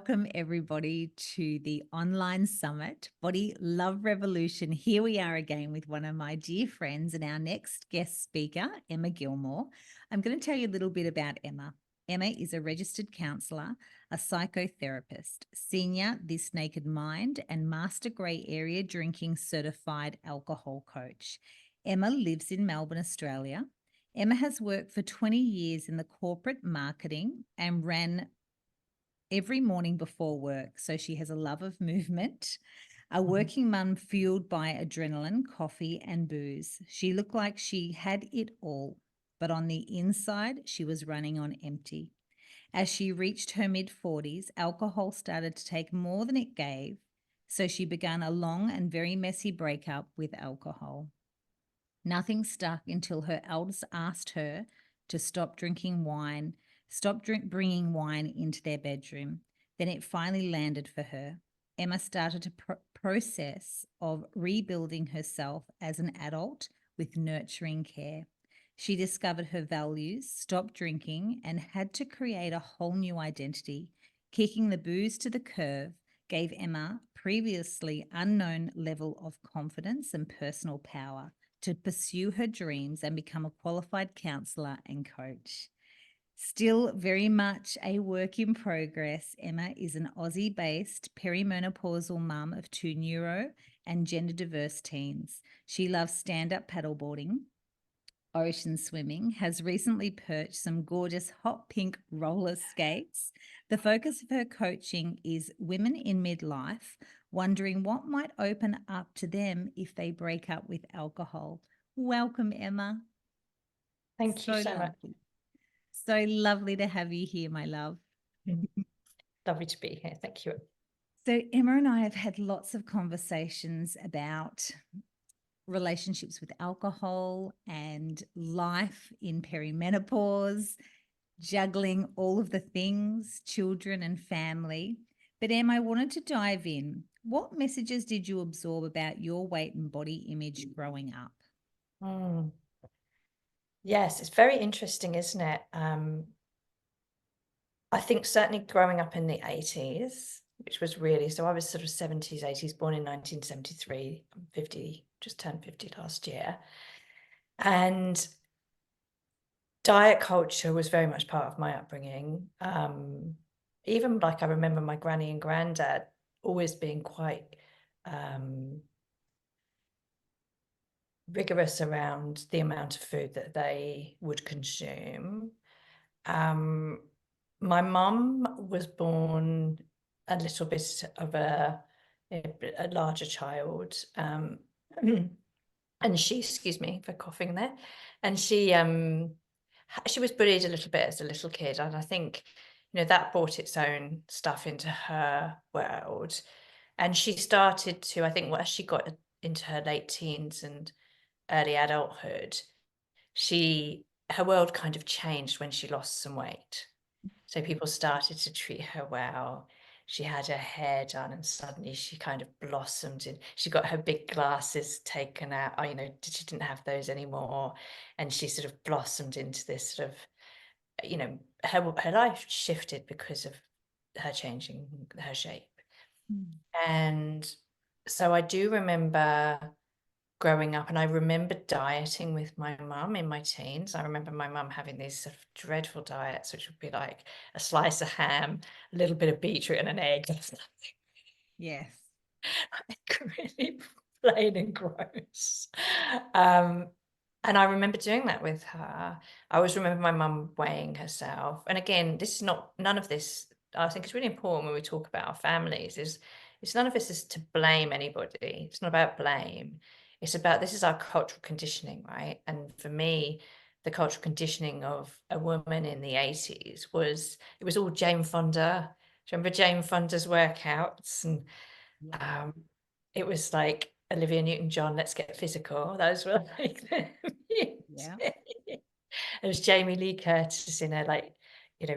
welcome everybody to the online summit, Body Love Revolution. Here we are again with one of my dear friends and our next guest speaker, Emma Gilmore. I'm going to tell you a little bit about Emma. Emma is a registered counsellor, a psychotherapist, senior This Naked Mind, and master grey area drinking certified alcohol coach. Emma lives in Melbourne, Australia. Emma has worked for 20 years in the corporate marketing and ran every morning before work. So she has a love of movement, a working mum fueled by adrenaline, coffee, and booze. She looked like she had it all, but on the inside, she was running on empty. As she reached her mid-40s, alcohol started to take more than it gave. So she began a long and very messy breakup with alcohol. Nothing stuck until her eldest asked her to stop drinking wine, bringing wine into their bedroom. Then it finally landed for her. Emma started a process of rebuilding herself as an adult with nurturing care. She discovered her values, stopped drinking, and had to create a whole new identity. Kicking the booze to the curb gave Emma previously unknown level of confidence and personal power to pursue her dreams and become a qualified counsellor and coach. Still very much a work in progress, Emma is an Aussie-based peri-menopausal mum of 2 neuro and gender-diverse teens. She loves stand-up paddleboarding, ocean swimming, has recently purchased some gorgeous hot pink roller skates. The focus of her coaching is women in midlife wondering what might open up to them if they break up with alcohol. Welcome, Emma. Thank you so much. So lovely to have you here, my love. Lovely to be here. Thank you. So Emma and I have had lots of conversations about relationships with alcohol and life in perimenopause, juggling all of the things, children and family. But Emma, I wanted to dive in. What messages did you absorb about your weight and body image growing up? Yes, it's very interesting, isn't it? I think certainly growing up in the 80s, which was really, so I was sort of 70s, 80s, born in 1973, I'm 50, just turned 50 last year. And diet culture was very much part of my upbringing. Even like I remember my granny and granddad always being quite rigorous around the amount of food that they would consume. My mum was born a little bit of a larger child, and she, excuse me for coughing there, and she was bullied a little bit as a little kid, and I think that brought its own stuff into her world, and she started to, I think, as she got into her late teens and early adulthood, her world kind of changed when she lost some weight. So people started to treat her well. She had her hair done and suddenly she kind of blossomed in. She got her big glasses taken out. She didn't have those anymore. And she sort of blossomed into this sort of, her life shifted because of her changing her shape. And so I do remember growing up, and I remember dieting with my mum in my teens. I remember my mum having these sort of dreadful diets, which would be like a slice of ham, a little bit of beetroot and an egg. Yes. Really plain and gross. And I remember doing that with her. I always remember my mum weighing herself. And again, none of this, I think it's really important when we talk about our families, it's none of this is to blame anybody. It's not about blame. It's about, this is our cultural conditioning, right? And for me, the cultural conditioning of a woman in the 80s was all Jane Fonda. Do you remember Jane Fonda's workouts? And it was like Olivia Newton-John, let's get physical. Those were like Yeah. It was Jamie Lee Curtis in her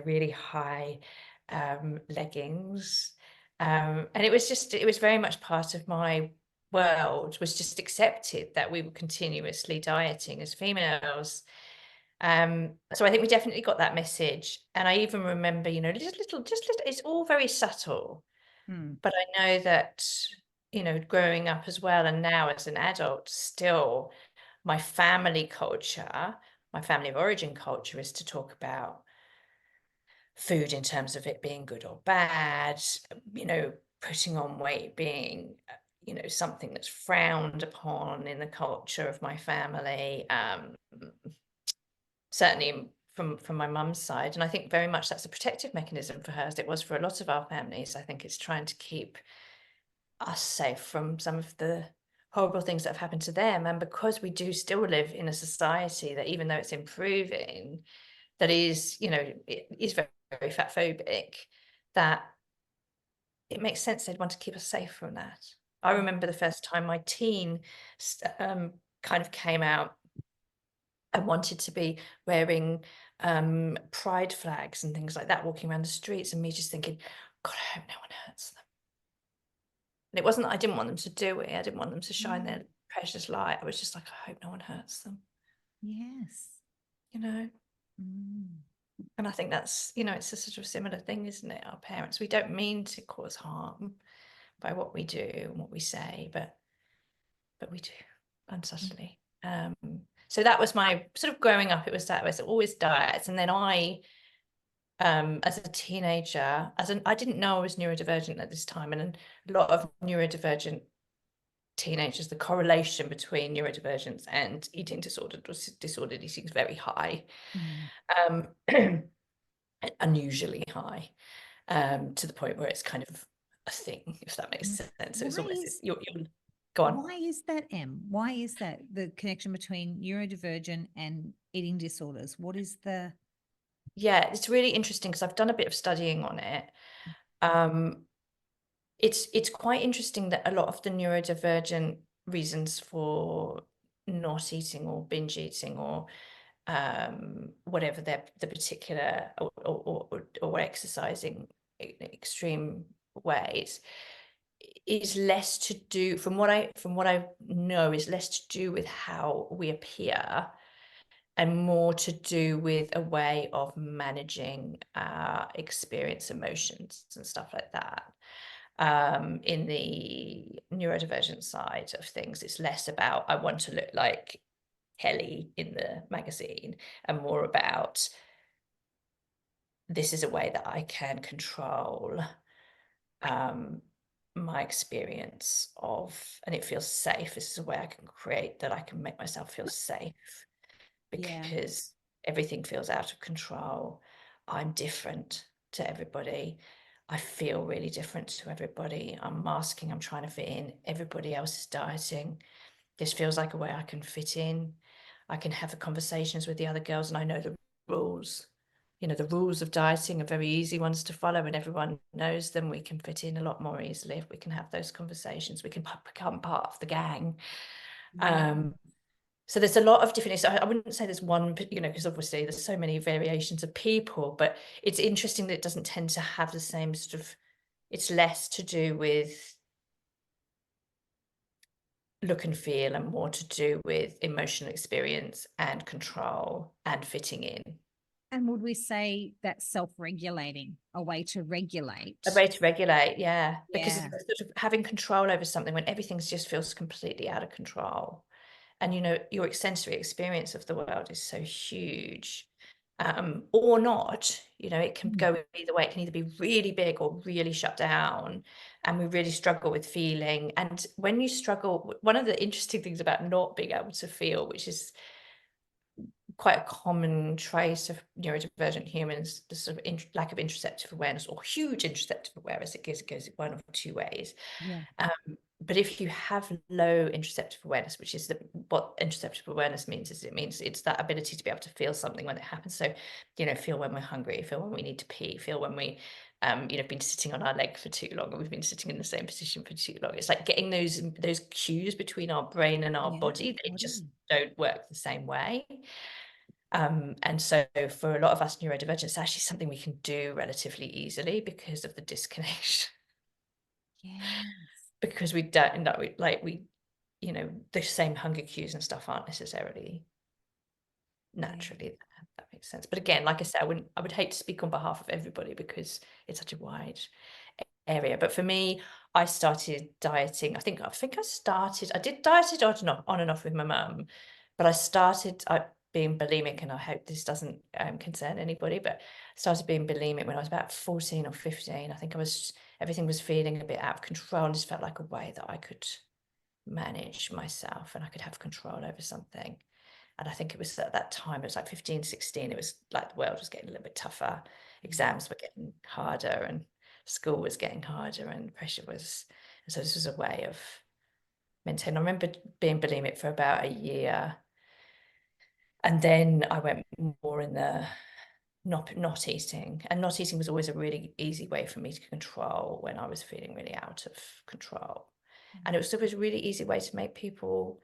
really high leggings. And it was very much part of my world, was just accepted that we were continuously dieting as females. So I think we definitely got that message. And I even remember, just little, it's all very subtle. Mm. But I know that, growing up as well, and now as an adult, still my family culture, my family of origin culture is to talk about food in terms of it being good or bad, putting on weight being, something that's frowned upon in the culture of my family. Certainly from my mum's side. And I think very much that's a protective mechanism for her, as it was for a lot of our families. I think it's trying to keep us safe from some of the horrible things that have happened to them. And because we do still live in a society that, even though it's improving, that is, it is very, very fat phobic, that it makes sense they'd want to keep us safe from that. I remember the first time my teen kind of came out and wanted to be wearing pride flags and things like that, walking around the streets, and me just thinking, God, I hope no one hurts them. And it wasn't that I didn't want them to do it. I didn't want them to shine their precious light. I was just like, I hope no one hurts them. Yes. Mm. And I think that's, it's a sort of similar thing, isn't it? Our parents, we don't mean to cause harm by what we do and what we say, but we do, unsubtly. So that was my sort of growing up. It was always diets. And then I, as a teenager, I didn't know I was neurodivergent at this time. And a lot of neurodivergent teenagers, the correlation between neurodivergence and eating disordered eating is very high. Unusually high, to the point where it's kind of a thing, if that makes sense. So it's almost, you're go on. Why is that, Em? Why is that the connection between neurodivergent and eating disorders? What is the... Yeah, it's really interesting because I've done a bit of studying on it. It's quite interesting that a lot of the neurodivergent reasons for not eating or binge eating or whatever the particular or exercising in extreme ways is less to do, from what I know, is less to do with how we appear and more to do with a way of managing our experience, emotions and stuff like that. In the neurodivergent side of things, it's less about I want to look like Kelly in the magazine and more about this is a way that I can control my experience of, and it feels safe. This is a way I can create that I can make myself feel safe, because everything feels out of control. I'm different to everybody. I feel really different to everybody. I'm masking, I'm trying to fit in. Everybody else is dieting. This feels like a way I can fit in. I can have the conversations with the other girls, and I know the rules. The rules of dieting are very easy ones to follow, and everyone knows them. We can fit in a lot more easily if we can have those conversations. We can become part of the gang. So there's a lot of different, so I wouldn't say there's one, because obviously there's so many variations of people, but it's interesting that it doesn't tend to have the same sort of, it's less to do with look and feel and more to do with emotional experience and control and fitting in. And would we say that's self-regulating, a way to regulate? A way to regulate, yeah. Because it's sort of having control over something when everything just feels completely out of control. And your sensory experience of the world is so huge, or not. It can go either way. It can either be really big or really shut down, and we really struggle with feeling. And when you struggle, one of the interesting things about not being able to feel, which is quite a common trait of neurodivergent humans, the sort of lack of interoceptive awareness, or huge interoceptive awareness. It goes one of two ways. But if you have low interoceptive awareness, which is what interoceptive awareness means, is it's that ability to be able to feel something when it happens. So, feel when we're hungry, feel when we need to pee, feel when we, been sitting on our leg for too long, or we've been sitting in the same position for too long. It's like getting those cues between our brain and our body. They just don't work the same way. And so for a lot of us neurodivergent, it's actually something we can do relatively easily because of the disconnection. Because we don't know, the same hunger cues and stuff aren't necessarily naturally. That makes sense. But again, like I said, I would hate to speak on behalf of everybody because it's such a wide area. But for me, I started dieting. I did dieted on and off with my mum, but I started being bulimic, and I hope this doesn't concern anybody, but I started being bulimic when I was about 14 or 15. I think everything was feeling a bit out of control, and just felt like a way that I could manage myself and I could have control over something. And I think it was at that time, it was like 15, 16, it was like the world was getting a little bit tougher. Exams were getting harder and school was getting harder and pressure was, and so this was a way of maintaining. I remember being bulimic for about a year. And then I went more in the not eating. And not eating was always a really easy way for me to control when I was feeling really out of control. And it was always a really easy way to make people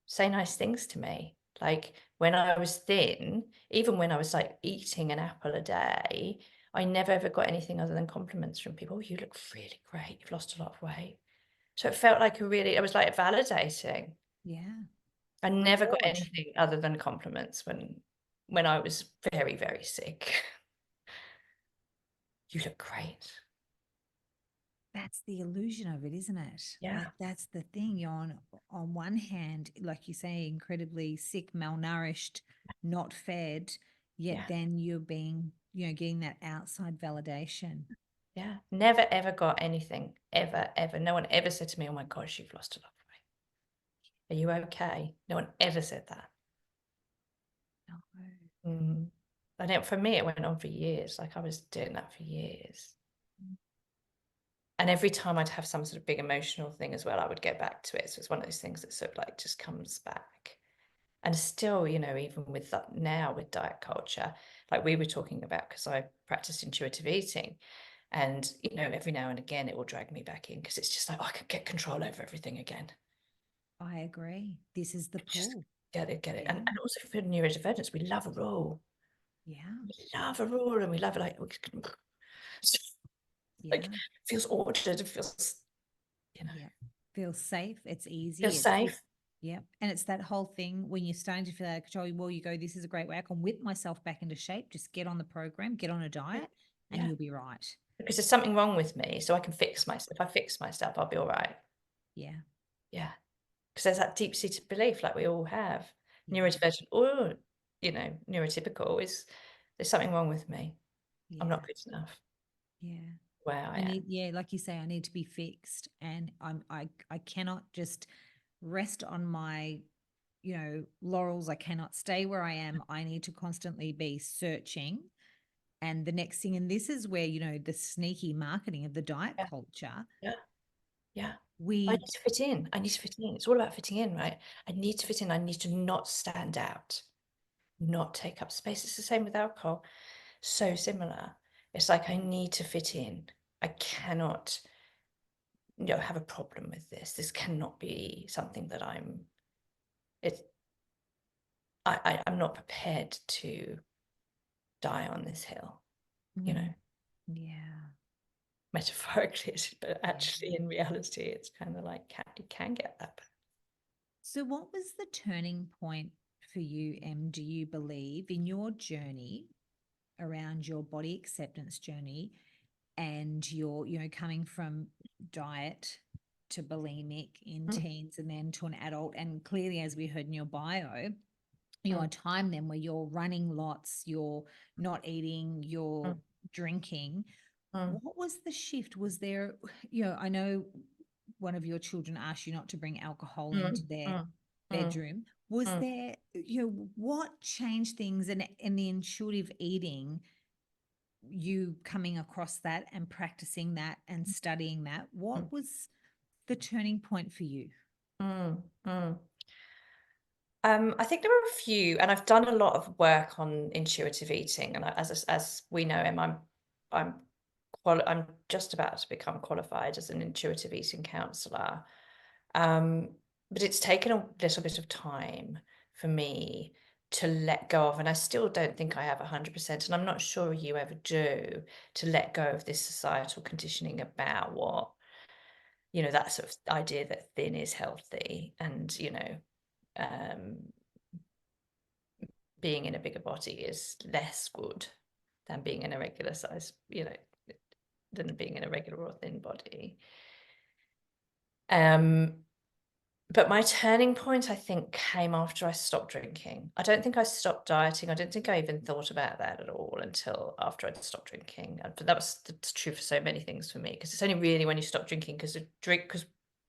say nice things to me. Like when I was thin, even when I was like eating an apple a day, I never ever got anything other than compliments from people. Oh, you look really great. You've lost a lot of weight. So it felt like it was like validating. Yeah. I never got Reward. anything other than compliments when I was very, very sick. You look great. That's the illusion of it, isn't it? Yeah, Like that's the thing. You're on one hand, like you say, incredibly sick, malnourished, not fed, yet yeah, then you're being, getting that outside validation. yeah. Never ever got anything, ever, ever. No one ever said to me, "Oh my gosh, you've lost a lot of weight. Are you okay?" No one ever said that. No. Mm. And for me, it went on for years. Like I was doing that for years. And every time I'd have some sort of big emotional thing as well, I would get back to it. So it's one of those things that sort of like just comes back. And still, even with that now with diet culture, like we were talking about, because I practiced intuitive eating, and every now and again it will drag me back in because it's just like, oh, I could get control over everything again. I agree. This is the Just pull. get it. Yeah. And also for neurodivergence, we love a rule. Yeah. We love a rule, and we love it like like Yeah. feels ordered, it feels, Yeah. Feels safe. It's easy. feels safe. Yeah. And it's that whole thing when you're starting to feel out of control, well, you go, this is a great way. I can whip myself back into shape. Just get on the program, get on a Yeah. diet, and Yeah. you'll be right. Because there's something wrong with me, so I can fix myself. If I fix myself, I'll be all right. Yeah. Yeah. Because there's that deep-seated belief like we all have. Yeah. Neurodivergent or, neurotypical is there's something wrong with me. I'm Yeah. not good enough Yeah. where I I am. need, yeah, like you say, I need to be fixed. And I cannot just rest on my, laurels. I cannot stay where I am. I need to constantly be searching. And the next thing, and this is where, the sneaky marketing of the diet Yeah. culture, Yeah. Yeah. I we need to fit in. I need to fit in. It's all about fitting in, right? I need to fit in. I need to not stand out, not take up space. It's the same with alcohol. So similar. It's like I need to fit in. I cannot, have a problem with this. This cannot be something that it I'm not prepared to die on this hill, you know, Mm, yeah, metaphorically, but yeah. actually in reality, it's kind of like you can get that. So what was the turning point for you, Em, do you believe, in your journey around your body acceptance journey and your, coming from diet to bulimic in Mm, teens and then to an adult? And clearly, as we heard in your bio, mm, your time then where you're running lots, you're not eating, you're mm, drinking. mm, What was the shift? Was there, I know one of your children asked you not to bring alcohol into mm, their mm, mm, bedroom. Was mm, there, what changed things in the intuitive eating, you coming across that and practicing that and studying that? mm, What was the turning point for you? mm, mm. I think there are a few, and I've done a lot of work on intuitive eating, and as we know, Em, I'm I'm just about to become qualified as an intuitive eating counsellor. Um, but it's taken a little bit of time for me to let go of, and I still don't think I have 100%, and I'm not sure you ever do, to let go of this societal conditioning about what, that sort of idea that thin is healthy, and, um, being in a bigger body is less good than being in a regular size, you know, than being in a regular or thin body. But my turning point, I think, came after I stopped drinking. I don't think I stopped dieting. I don't think I even thought about that at all until after I'd stopped drinking. But that's true for so many things for me, because it's only really when you stop drinking, because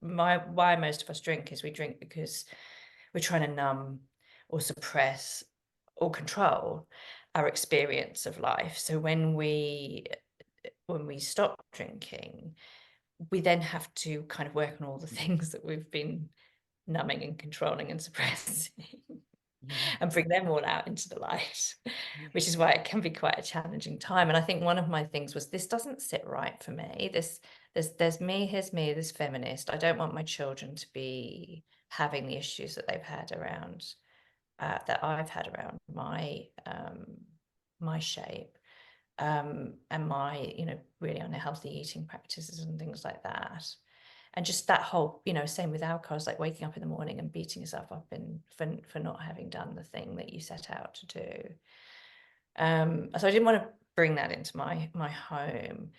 why most of us drink is we drink because we're trying to numb or suppress or control our experience of life. So when we stop drinking, we then have to kind of work on all the things that we've been numbing and controlling and suppressing and bring them all out into the light, which is why it can be quite a challenging time. And I think one of my things was, this doesn't sit right for me. There's me, here's me, this feminist. I don't want my children to be having the issues that they've had around that I've had around my shape and my, you know, really unhealthy eating practices and things like that. And just that whole, you know, same with alcohol, it's like waking up in the morning and beating yourself up for not having done the thing that you set out to do. So I didn't want to bring that into my home.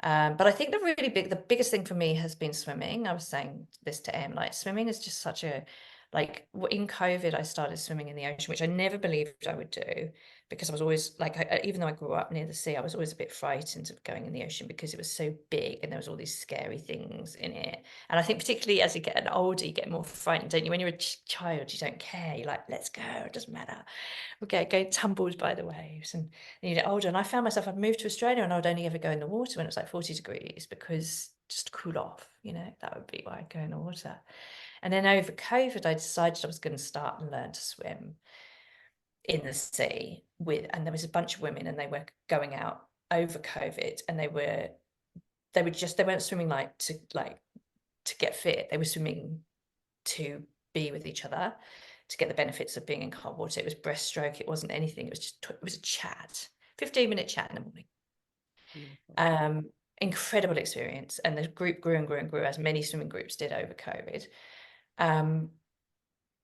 But I think the biggest thing for me has been swimming. I was saying this to Em, like swimming is just such a, like in COVID, I started swimming in the ocean, which I never believed I would do, because I was always like, even though I grew up near the sea, I was always a bit frightened of going in the ocean because it was so big and there was all these scary things in it. And I think particularly as you get older, you get more frightened, don't you? When you're a child, you don't care. You're like, let's go, it doesn't matter. We'll go tumbled by the waves. And you get older. And I found myself, I'd moved to Australia and I would only ever go in the water when it was like 40 degrees, because just to cool off, you know, that would be why I'd go in the water. And then over COVID, I decided I was going to start and learn to swim in the sea and there was a bunch of women and they were going out over COVID and they weren't swimming to get fit. They were swimming to be with each other, to get the benefits of being in cold water. It was breaststroke. It wasn't anything. It was a chat, 15-minute chat in the morning. Beautiful. Incredible experience. And the group grew and grew and grew, as many swimming groups did over COVID.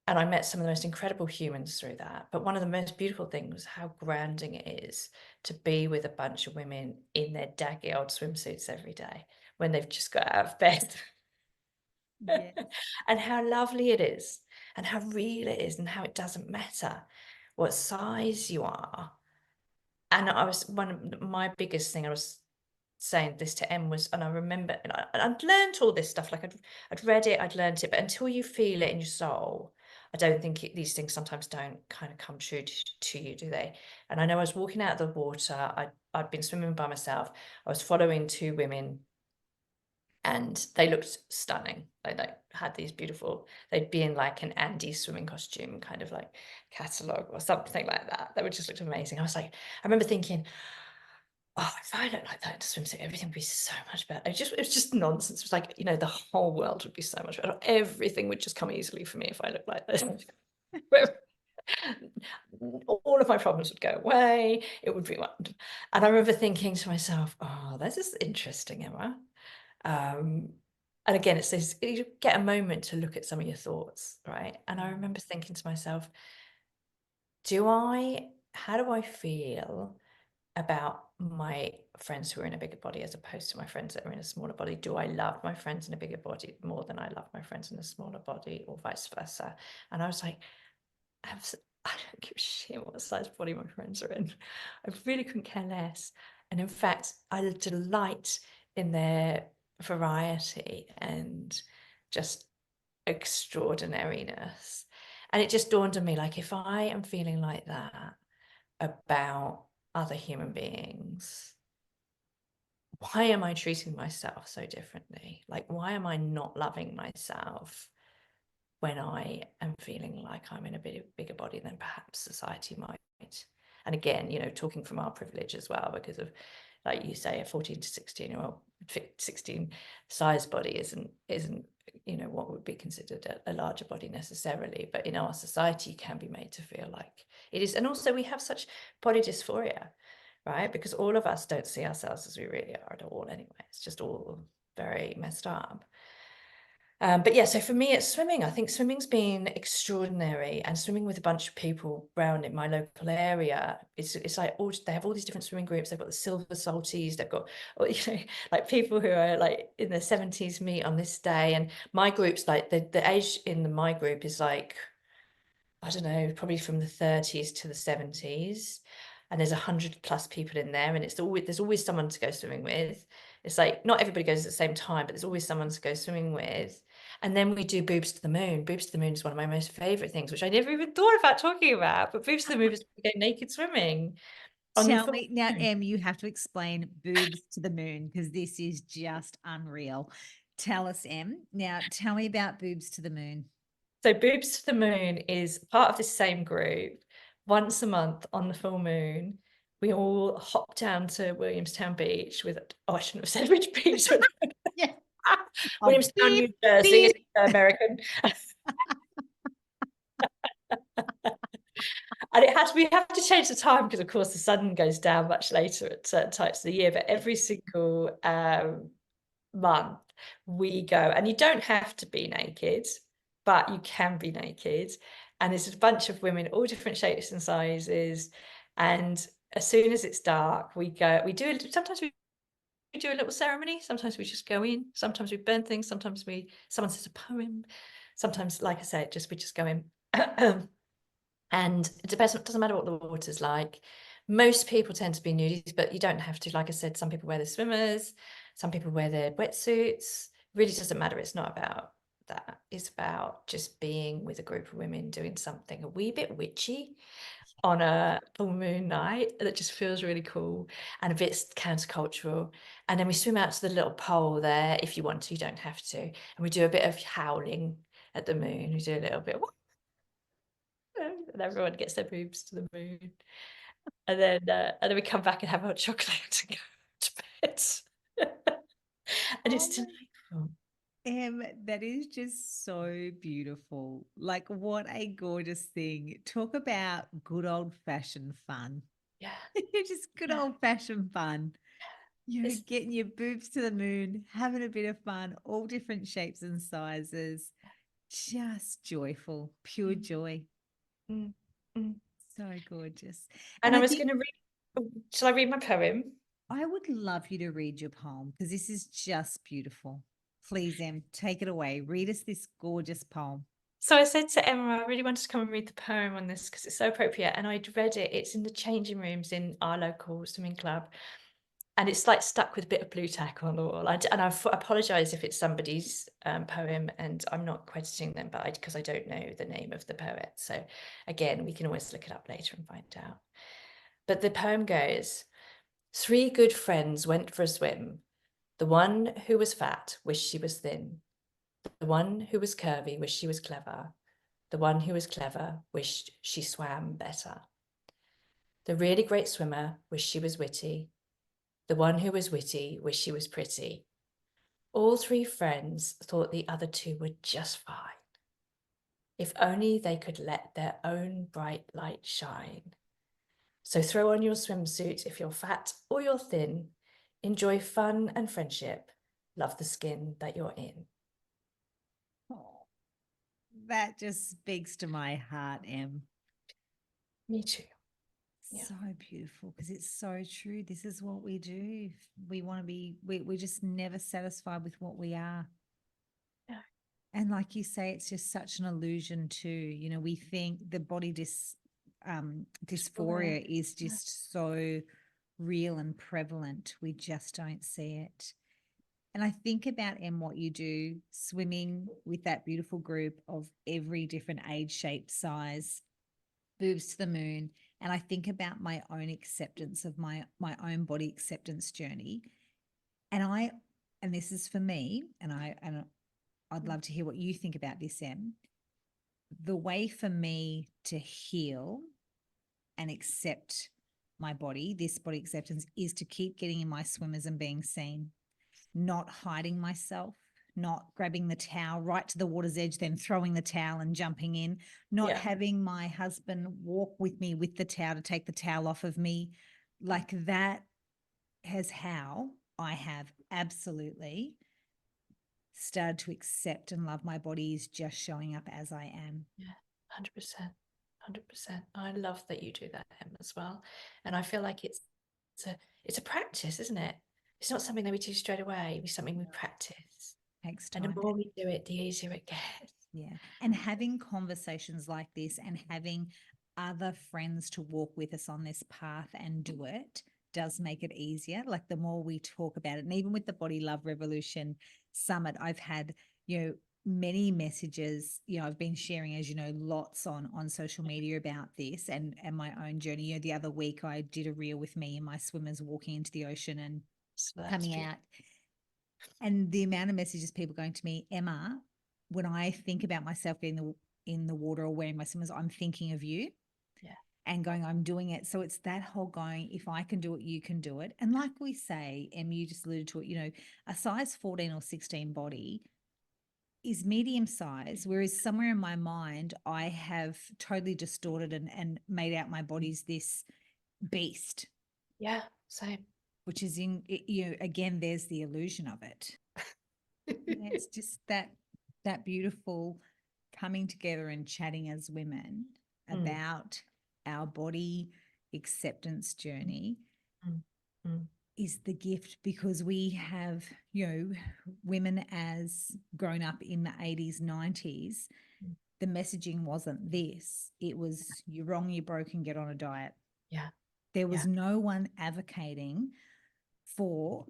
And I met some of the most incredible humans through that. But one of the most beautiful things was how grounding it is to be with a bunch of women in their daggy old swimsuits every day when they've just got out of bed. Yes. And how lovely it is, and how real it is, and how it doesn't matter what size you are. And one of my biggest thing, I was saying this to Em, was, and I remember, and I'd learned all this stuff, like I'd read it, I'd learned it, but until you feel it in your soul, I don't think these things sometimes don't kind of come true to you, do they? And I know I was walking out of the water, I'd been swimming by myself, I was following two women, and they looked stunning. They had these beautiful, they'd be in like an Andy swimming costume, kind of like catalogue or something like that. They would just looked amazing. I was like, I remember thinking, oh, if I looked like that in a swimsuit, everything would be so much better. It was just nonsense. It was like, you know, the whole world would be so much better. Everything would just come easily for me if I looked like this. All of my problems would go away. It would be wonderful. And I remember thinking to myself, oh, this is interesting, Emma. And again, it's this, you get a moment to look at some of your thoughts, right? And I remember thinking to myself, how do I feel about my friends who are in a bigger body as opposed to my friends that are in a smaller body? Do I love my friends in a bigger body more than I love my friends in a smaller body, or vice versa? And I was like, I don't give a shit what size body my friends are in. I really couldn't care less. And in fact, I delight in their variety and just extraordinariness. And it just dawned on me, like, if I am feeling like that about other human beings, why am I treating myself so differently? Like, why am I not loving myself when I am feeling like I'm in a bit bigger body than perhaps society might? And again, you know, talking from our privilege as well, because of, like you say, a 14 to 16-year-old, 16 size body isn't, you know, what would be considered a larger body necessarily, but in our society can be made to feel like it is. And also we have such body dysphoria, right? Because all of us don't see ourselves as we really are at all anyway. It's just all very messed up. But yeah, so for me, it's swimming. I think swimming's been extraordinary, and swimming with a bunch of people around in my local area. It's like they have all these different swimming groups. They've got the silver salties. They've got, like people who are like in their 70s meet on this day. And my group's like the age in my group is like, I don't know, probably from the 30s to the 70s. And there's 100+ people in there, and there's always someone to go swimming with. It's like not everybody goes at the same time, but there's always someone to go swimming with. And then we do boobs to the moon. Boobs to the moon is one of my most favorite things, which I never even thought about talking about. But boobs to the moon is we go naked swimming on the Tell full me now, moon. Em, you have to explain boobs to the moon because this is just unreal. Tell us, Em. Now, tell me about boobs to the moon. So boobs to the moon is part of this same group. Once a month on the full moon, we all hop down to Williamstown Beach with, oh, I shouldn't have said which beach. Yeah. Oh, Williamstown, beep, New Jersey, beep. is American. And we have to change the time because, of course, the sun goes down much later at certain times of the year. But every single month we go, and you don't have to be naked, but you can be naked. And there's a bunch of women, all different shapes and sizes. And as soon as it's dark, we go. Sometimes we do a little ceremony. Sometimes we just go in. Sometimes we burn things. Sometimes someone says a poem. Sometimes, like I said, we just go in. And it depends, it doesn't matter what the water's like. Most people tend to be nudies, but you don't have to. Like I said, some people wear their swimmers, some people wear their wetsuits. It really doesn't matter. It's not about that. It's about just being with a group of women doing something a wee bit witchy on a full moon night that just feels really cool and a bit countercultural. And then we swim out to the little pole there if you want to, you don't have to. And we do a bit of howling at the moon. We do a little bit, and everyone gets their boobs to the moon. And then we come back and have our chocolate and go to bed. And it's Oh, delightful. that is just so beautiful. Like, what a gorgeous thing. Talk about good old fashioned fun. Yeah, Just good yeah. old fashioned fun. It's Getting your boobs to the moon, having a bit of fun, all different shapes and sizes. Just joyful, pure mm, joy. mm, mm. So gorgeous. And And I I was think going to read. Shall I read my poem? I would love you to read your poem because this is just beautiful. Please, Em, take it away. Read us this gorgeous poem. So I said to Emma, I really wanted to come and read the poem on this because it's so appropriate. And I'd read it. It's in the changing rooms in our local swimming club. And it's like stuck with a bit of blue tack on the wall. And I apologise if it's somebody's poem and I'm not crediting them, but because I don't know the name of the poet. So again, we can always look it up later and find out. But the poem goes, 3 good friends went for a swim. The one who was fat wished she was thin. The one who was curvy wished she was clever. The one who was clever wished she swam better. The really great swimmer wished she was witty. The one who was witty wished she was pretty. All 3 friends thought the other 2 were just fine. If only they could let their own bright light shine. So throw on your swimsuit if you're fat or you're thin. Enjoy fun and friendship. Love the skin that you're in. Oh, that just speaks to my heart, Em. Me too. Yeah. So beautiful because it's so true. This is what we do. We want to be, we're just never satisfied with what we are. Yeah. And like you say, it's just such an illusion too. We think the body dysphoria is Yeah. just so real and prevalent. We just don't see it. And I think about, Em, what you do, swimming with that beautiful group of every different age, shape, size, boobs to the moon. And I think about my own acceptance of my own body acceptance journey. And this is for me, and I'd love to hear what you think about this, Em. The way for me to heal and accept my body, this body acceptance, is to keep getting in my swimmers and being seen, not hiding myself, not grabbing the towel right to the water's edge, then throwing the towel and jumping in, not having my husband walk with me with the towel to take the towel off of me. Like that has how I have absolutely started to accept and love my body is just showing up as I am. Yeah, 100%. 100%. I love that you do that, Em, as well. And I feel like it's a practice, isn't it? It's not something that we do straight away. It's something we practice. Takes And the time. more we do it, the easier it gets. Yeah. And having conversations like this and having other friends to walk with us on this path and do it does make it easier. Like the more we talk about it, and even with the Body Love Revolution Summit, I've had, many messages, I've been sharing, as you know, lots on social media about this and my own journey. The other week I did a reel with me and my swimmers walking into the ocean and So that's coming true. out. And the amount of messages people going to me, Emma, when I think about myself getting in the water or wearing my swimmers, I'm thinking of you. Yeah. And going, I'm doing it. So it's that whole going, if I can do it, you can do it. And like we say, Em, you just alluded to it, a size 14 or 16 body is medium size, whereas somewhere in my mind, I have totally distorted and made out my body's this beast. Yeah, same. Which is again, there's the illusion of it. It's just that beautiful coming together and chatting as women about our body acceptance journey is the gift, because we have, women as grown up in the 80s, 90s, the messaging wasn't this. It was, you're wrong, you're broken, get on a diet. Yeah. There was no one advocating for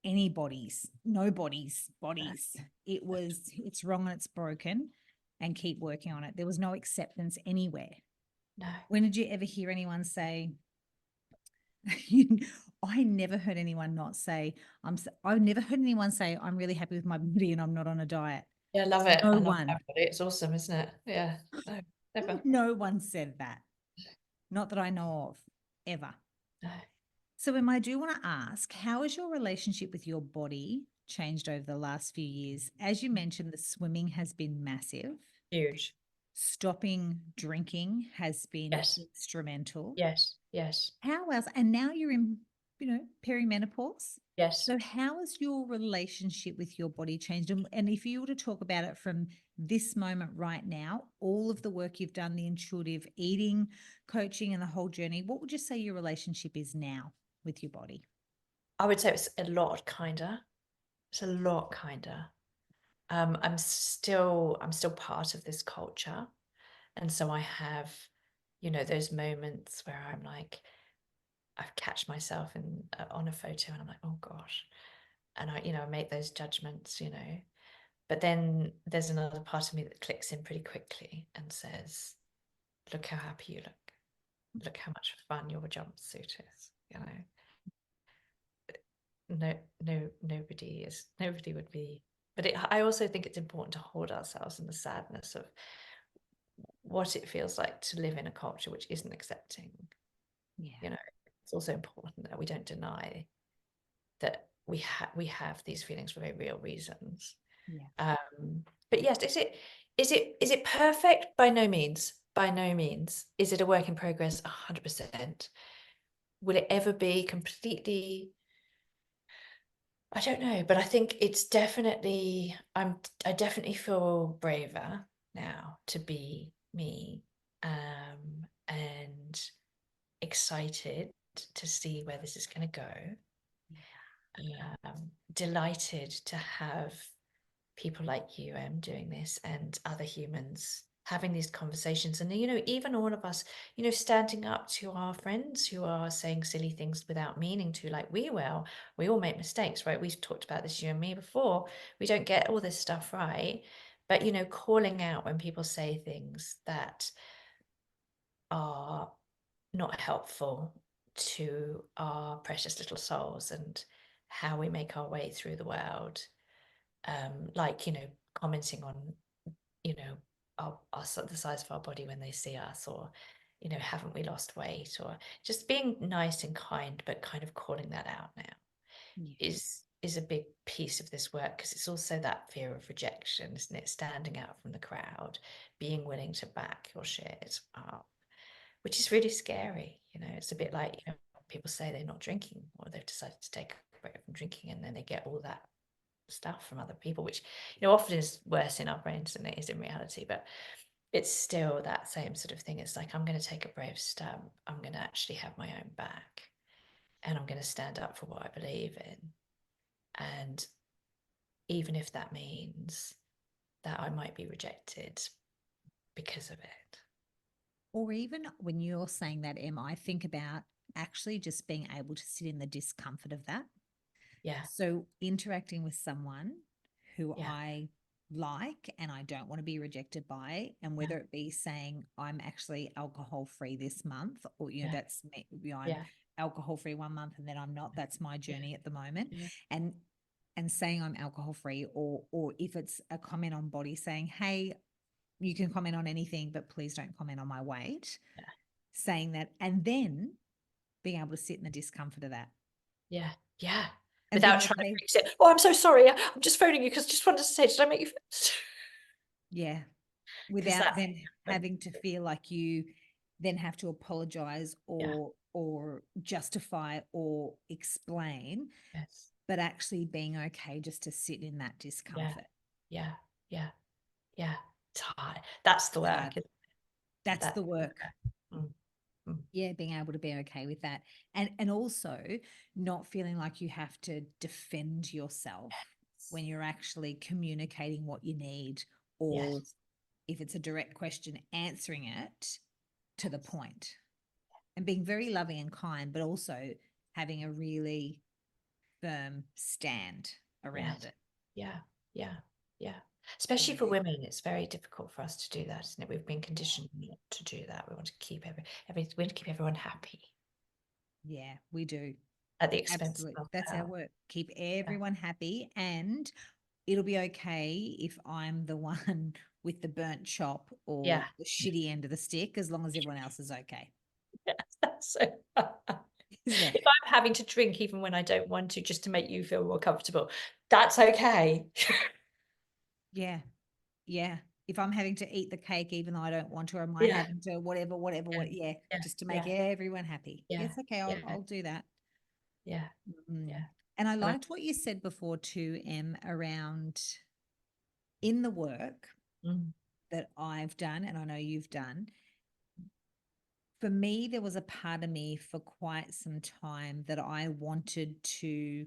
anybody's, nobody's bodies. It was, it's wrong and it's broken and keep working on it. There was no acceptance anywhere. No. When did you ever hear anyone say, I never heard anyone not say, I've never heard anyone say, I'm really happy with my body and I'm not on a diet. Yeah, I love it. No I love one. my body. It's awesome, isn't it? Yeah. No, never. No one said that. Not that I know of, ever. No. So, Emma, I do want to ask, how has your relationship with your body changed over the last few years? As you mentioned, the swimming has been massive. Huge. Stopping drinking has been Yes. instrumental. Yes. Yes. How else? And now you're in, perimenopause. Yes. So how has your relationship with your body changed? And if you were to talk about it from this moment right now, all of the work you've done, the intuitive eating, coaching, and the whole journey, what would you say your relationship is now with your body? I would say it's a lot kinder. It's a lot kinder. I'm still part of this culture. And so I have, those moments where I'm like, I catch myself on a photo and I'm like, oh gosh. And I make those judgments, But then there's another part of me that clicks in pretty quickly and says, look how happy you look. Look how much fun your jumpsuit is, nobody would be. But I also think it's important to hold ourselves in the sadness of what it feels like to live in a culture which isn't accepting. Yeah. It's also important that we don't deny that we have these feelings for very real reasons. Yeah. But yes, is it perfect? By no means. By no means. Is it a work in progress? 100%. Will it ever be completely? I don't know, but I think it's definitely, I definitely feel braver now to be me, and excited to see where this is going to go. Delighted to have people like you doing this, and other humans having these conversations, and even all of us standing up to our friends who are saying silly things without meaning to, like we all make mistakes, right? We've talked about this, you and me, before. We don't get all this stuff right, but calling out when people say things that are not helpful to our precious little souls and how we make our way through the world. Like, commenting on, the size of our body when they see us, or, haven't we lost weight, or just being nice and kind, but kind of calling that out now is a big piece of this work, because it's also that fear of rejection, isn't it? Standing out from the crowd, being willing to back your shit up, which is really scary. It's a bit like, people say they're not drinking, or they've decided to take a break from drinking, and then they get all that stuff from other people, which, you know, often is worse in our brains than it is in reality. But it's still that same sort of thing. It's like, I'm going to take a brave step. I'm going to actually have my own back, and I'm going to stand up for what I believe in. And even if that means that I might be rejected because of it. Or even when you're saying that, Em, I think about actually just being able to sit in the discomfort of that. Yeah. So interacting with someone who Yeah. I like and I don't want to be rejected by, and whether it be saying I'm actually alcohol free this month, or Yeah. that's me, I'm Yeah. alcohol free one month and then I'm not. That's my journey at the moment. Yeah. And saying I'm alcohol free, or if it's a comment on body, saying, hey, you can comment on anything, but please don't comment on my weight. Yeah. Saying that, and then being able to sit in the discomfort of that. Yeah. Yeah. And Without being trying to okay. fix it. Oh, I'm so sorry. I'm just phoning you because I just wanted to say, did I make you feel? Yeah. Because Without that's then having to feel like you then have to apologize yeah. or justify or explain, Yes. but actually being okay just to sit in that Yeah. discomfort. Yeah. Yeah. Yeah. It's hard. That's the It's work. hard. That's That's the the work. work. Mm. Yeah, being able to be okay with that. And also not feeling like you have to defend yourself when you're actually communicating what you need, or Yes. if it's a direct question, answering it to the Yes. point and being very loving and kind, but also having a really firm stand around Yes. it. Yeah. Yeah. Yeah. Especially for Yeah. women, it's very difficult for us to do that, isn't it? We've been Yeah. conditioned not to do that. We want to keep we want to keep everyone happy Yeah, we do. at the expense Absolutely. of That's our our. work. Keep Yeah. everyone happy, and it'll be okay if I'm the one with the burnt chop or Yeah. the shitty end of the stick, as long as everyone else is okay. So Isn't it? if I'm having to drink even when I don't want to, just to make you feel more comfortable, that's okay. Yeah. Yeah. If I'm having to eat the cake even though I don't want to, or am I Yeah. having to whatever, Yeah. yeah, Yeah. just to make Yeah. everyone happy. Yeah. Yes, okay, Yeah. I'll do that. Yeah. Mm. Yeah. And I And I, liked what you said before too, Em, around in the work mm, that I've done and I know you've done. For me, there was a part of me for quite some time that I wanted to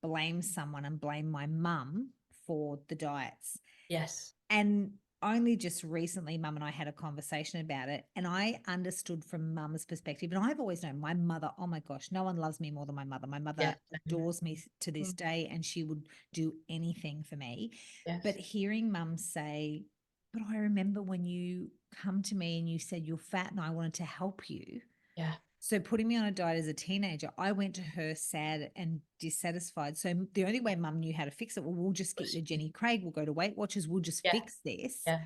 blame someone and blame my mum for the diets. yes. And only just recently, mum and I had a conversation about it. And I understood from mum's perspective. And I've always known my mother, oh my gosh, no one loves me more than my mother. My Yeah. mother adores me to this Mm, day, and she would do anything for me. But yes. hearing mum say, but I remember when you come to me and you said you're fat and I wanted to help you. Yeah. So putting me on a diet as a teenager, I went to her sad and dissatisfied. So the only way mum knew how to fix it, well, we'll just get you Jenny Craig, we'll go to Weight Watchers, we'll just Yeah. fix this. Yeah.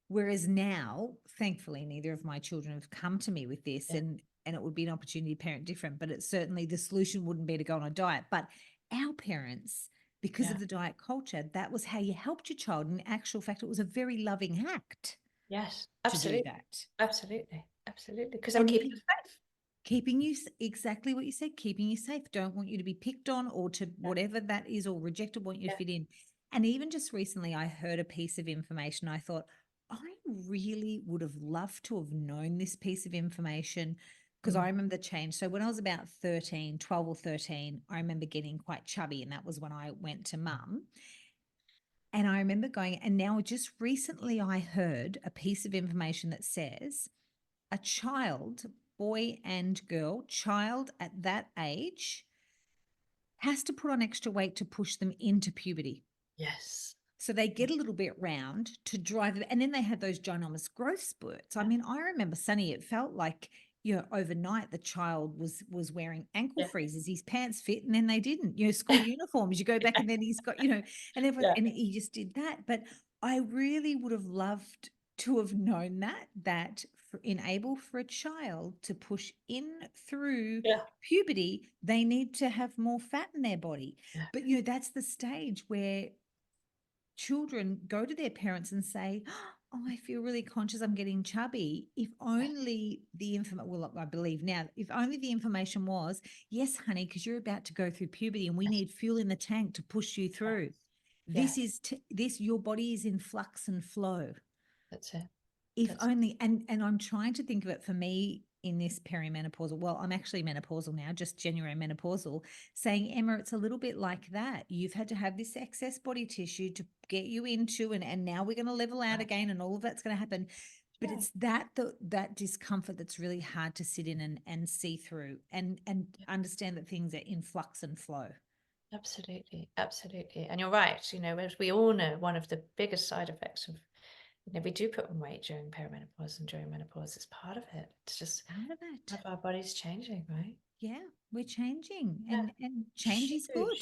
Whereas now, thankfully, neither of my children have come to me with this, Yeah. and it would be an opportunity to parent different, but it's certainly the solution wouldn't be to go on a diet. But our parents, because Yeah. of the diet culture, that was how you helped your child. In actual fact, it was a very loving act Yes. to do Absolutely. that. Absolutely. Absolutely. Because they were And keeping us safe. keeping you, exactly what you said, keeping you safe. Don't want you to be picked on or to Yeah. whatever that is, or rejected, want you to Yeah. fit in. And even just recently I heard a piece of information. I thought, I really would have loved to have known this piece of information, because I Mm. remember the change. So when I was about 13, 12 or 13, I remember getting quite chubby, and that was when I went to mum. And I remember going, and now just recently I heard a piece of information that says a child, boy and girl, child at that age has to put on extra weight to push them into puberty. Yes. So they get a little bit round to drive them, and then they have those ginormous growth spurts. I Yeah. mean, I remember, Sunny, it felt like, overnight the child was wearing ankle Yeah. freezers, his pants fit, and then they didn't. School uniforms. You go back, and then he's got, and everyone, Yeah. and he just did that. But I really would have loved to have known that enable for a child to push in through Yeah. puberty, they need to have more fat in their body. Yeah. But that's the stage where children go to their parents and say, oh, I feel really conscious I'm getting chubby. If only the information, well, I believe now, if only the information was, yes, honey, because you're about to go through puberty and we need fuel in the tank to push you through. This Yes, is this, your body is in flux and flow. that's it. If That's only, and I'm trying to think of it for me in this perimenopausal, well, I'm actually menopausal now, just January menopausal, saying, Emma, it's a little bit like that. You've had to have this excess body tissue to get you into, and now we're going to level out right. again, and all of that's going to happen. But Yeah. it's that discomfort that's really hard to sit in and see through and understand that things are in flux and flow. Absolutely, absolutely. And you're right, as we all know, one of the biggest side effects of, we do put on weight during perimenopause and during menopause. It's part of it. It's just Out of it. part of our body's changing, right? Yeah, we're changing, Yeah. and change is good.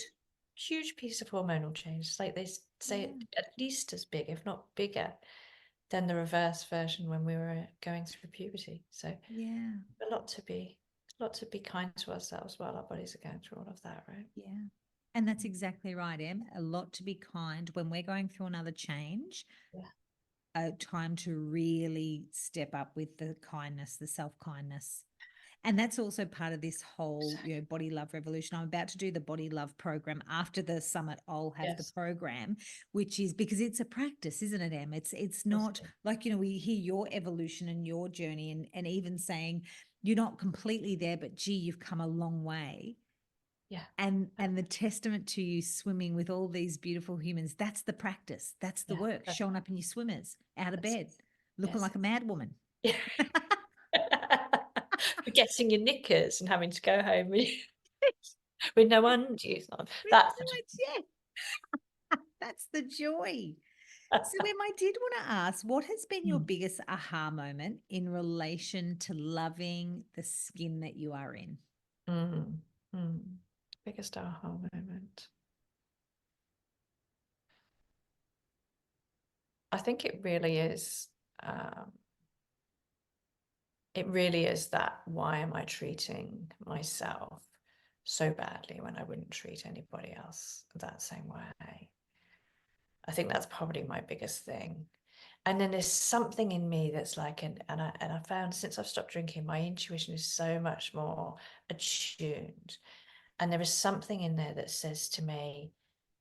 Huge piece of hormonal change. It's like they say Yeah, at least as big, if not bigger, than the reverse version when we were going through puberty. So yeah. a lot to be kind to ourselves while our bodies are going through all of that, right? Yeah. And that's exactly right, Em. A lot to be kind when we're going through another change, Yeah. a time to really step up with the kindness, the self-kindness. And that's also part of this whole, body love revolution. I'm about to do the body love program after the summit. I'll have the Yes. program, which is because it's a practice, isn't it, Em? It's That's not it. like, we hear your evolution and your journey, and even saying you're not completely there, but gee, you've come a long way. Yeah. And the testament to you swimming with all these beautiful humans, that's the practice, that's the Yeah. work, showing up in your swimmers, out of bed, looking Yes. like a mad woman. Yeah. Forgetting your knickers and having to go home with no undies on. That's Yeah, that's the joy. So Em, I did want to ask, what has been your biggest aha moment in relation to loving the skin that you are in? Mm, mm. Biggest aha moment. I think it really is that, why am I treating myself so badly when I wouldn't treat anybody else that same way? I think that's probably my biggest thing. And then there's something in me that's like, and I found since I've stopped drinking, my intuition is so much more attuned. And there is something in there that says to me,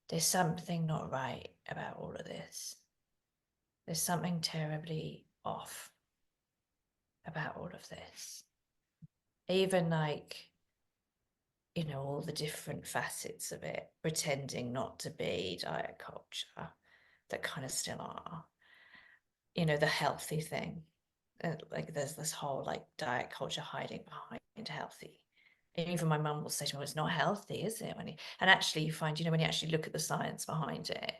there's something not right about all of this. There's something terribly off about all of this. Even like, all the different facets of it, pretending not to be diet culture that kind of still are, the healthy thing. Like there's this whole like diet culture hiding behind healthy. And even my mum will say to me, well, it's not healthy, is it? And actually you find, when you actually look at the science behind it,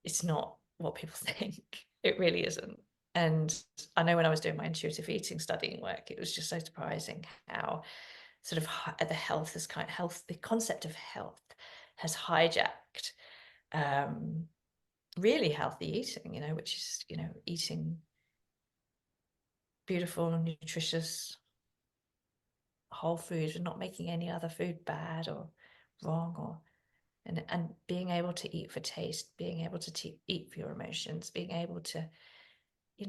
it's not what people think. It really isn't. And I know when I was doing my intuitive eating studying work, it was just so surprising how sort of the concept of health has hijacked really healthy eating, which is, eating beautiful and nutritious whole food and not making any other food bad or wrong, and being able to eat for taste, being able to eat for your emotions, being able to,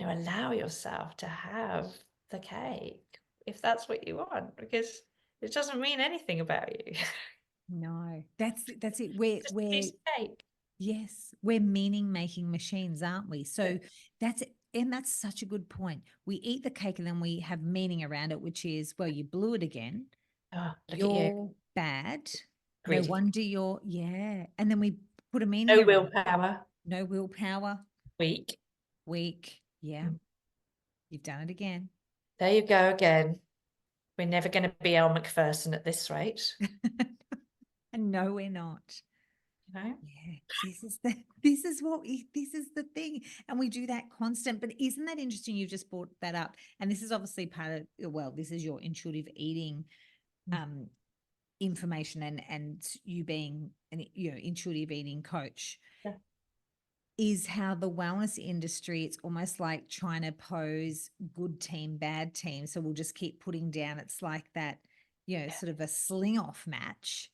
allow yourself to have the cake if that's what you want, because it doesn't mean anything about you. No, that's it. We're Just a piece of cake. yes, we're meaning making machines, aren't we? So that's it. And that's such a good point. We eat the cake and then we have meaning around it, which is, well, you blew it again. Oh, look at you, You're bad. No greedy. wonder yeah. And then we put a meaning No around it. willpower, No willpower, weak. weak. Yeah, Mm. you've done it again. There you go again. We're never going to be Elle Macpherson at this rate, And no, we're not. you know? Yeah, this is the thing. And we do that constant. But isn't that interesting? You've just brought that up. And this is obviously part of, well, this is your intuitive eating information, and you being an intuitive eating coach. Yeah. Is how the wellness industry, it's almost like trying to pose good team, bad team. So we'll just keep putting down. It's like that, sort of a sling off match.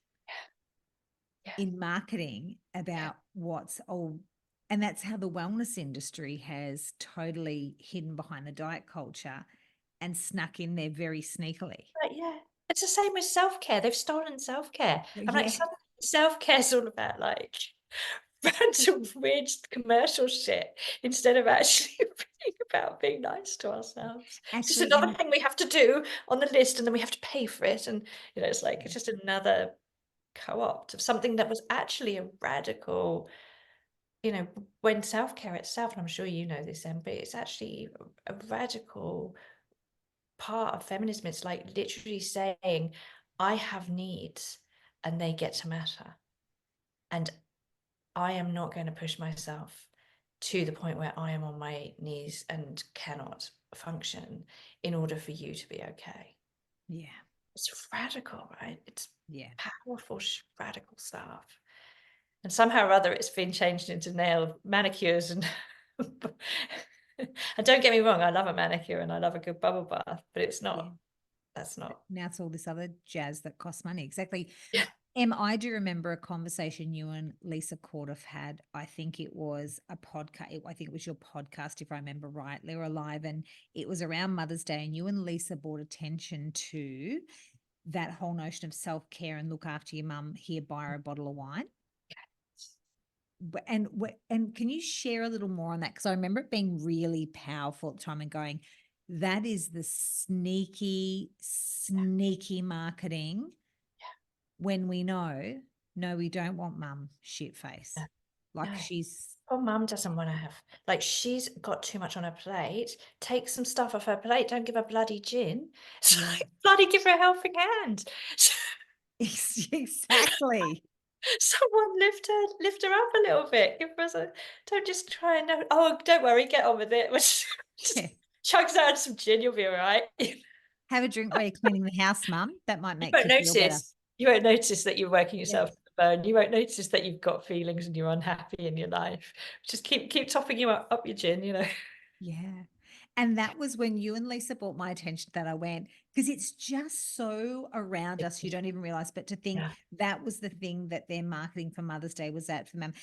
Yeah. in marketing about what's old. And that's how the wellness industry has totally hidden behind the diet culture and snuck in there very sneakily. But yeah, it's the same with self-care. They've stolen self-care. I'm like, Yeah, suddenly self-care is all about like random weird commercial shit instead of actually being about being nice to ourselves. It's just actually, another and thing we have to do on the list, and then we have to pay for it. And it's like yeah, it's just another co-opt of something that was actually a radical, when self-care itself, and I'm sure you know this, Em, but it's actually a radical part of feminism. It's like literally saying, I have needs and they get to matter. And I am not going to push myself to the point where I am on my knees and cannot function in order for you to be okay. yeah, It's radical, right? It's yeah. powerful, radical stuff. And somehow or other, it's been changed into nail manicures and. And don't get me wrong, I love a manicure and I love a good bubble bath, but it's Yeah. not. That's not. Now it's all this other jazz that costs money. Exactly. Yeah. Em, I do remember a conversation you and Lisa Corduff had. I think it was a podcast. I think it was your podcast, if I remember right. They were alive, and it was around Mother's Day, and you and Lisa brought attention to that whole notion of self care and look after your mum. Here, buy her a bottle of wine. And can you share a little more on that? Because I remember it being really powerful at the time and going, that is the sneaky marketing when we know, no, we don't want mum shit face. Like No. she's, Poor mum doesn't want to have, like, she's got too much on her plate. Take some stuff off her plate. Don't give her bloody gin. It's yeah, like, bloody give her a helping hand. exactly. Someone lift her up a little bit. Give her a, don't just try and, oh, don't worry, get on with it. Just Yeah. chugs out some gin, you'll be all right. Have a drink while you're cleaning the house, mum. That might You make won't you feel better. notice. You won't notice that you're working Yes. yourself to the bone. You won't notice that you've got feelings and you're unhappy in your life. Just keep topping you up your gin. Yeah. And that was when you and Lisa brought my attention that I went, because it's just so around us, you don't even realize. But to think Yeah, that was the thing that their marketing for Mother's Day was at for them.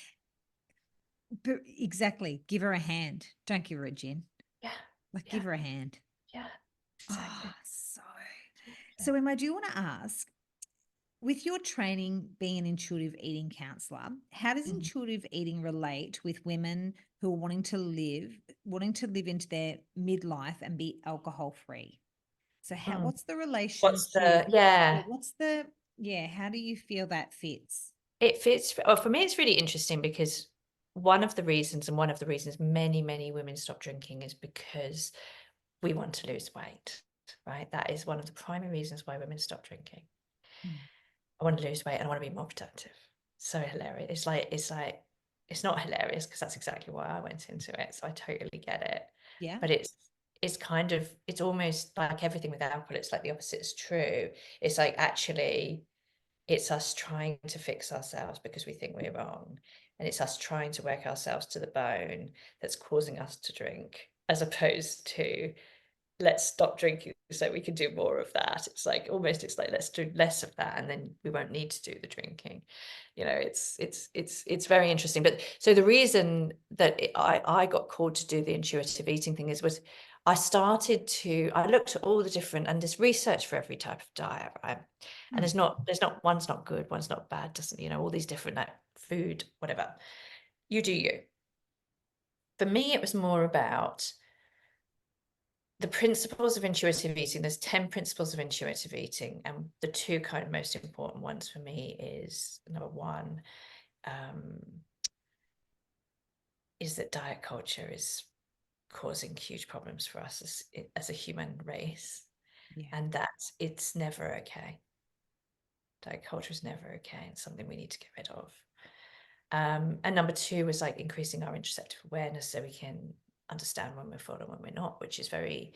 But exactly. Give her a hand. Don't give her a gin. yeah, Like, yeah, give her a hand. yeah, Oh, exactly. so Emma, I do want to ask, with your training being an intuitive eating counselor, how does Mhm. intuitive eating relate with women who are wanting to live into their midlife and be alcohol free? So Mm. what's the relation What's to, the, yeah, how do you feel that fits? it fits. Well, for me, it's really interesting because one of the reasons, and one of the reasons many, many women stop drinking is because we want to lose weight, right? That is one of the primary reasons why women stop drinking. Mm. I want to lose weight and I want to be more productive. So hilarious. It's not hilarious because that's exactly why I went into it. So I totally get it. Yeah. But it's almost like everything with alcohol. It's like the opposite is true. It's like actually it's us trying to fix ourselves because we think we're wrong. And it's us trying to work ourselves to the bone that's causing us to drink, as opposed to let's stop drinking so we can do more of that. It's like let's do less of that and then we won't need to do the drinking. It's very interesting. But so the reason that I got called to do the intuitive eating thing was I looked at all the different, and there's research for every type of diet, right? And Mm. there's not one's not good, one's not bad, doesn't, all these different like food, whatever. You do you. For me, it was more about the principles of intuitive eating. There's 10 principles of intuitive eating, and the two kind of most important ones for me is number one, is that diet culture is causing huge problems for us as a human race, Yeah. and that it's never okay. Diet culture is never okay. It's something we need to get rid of. And number two was like increasing our interoceptive awareness so we can understand when we're full and when we're not, which is very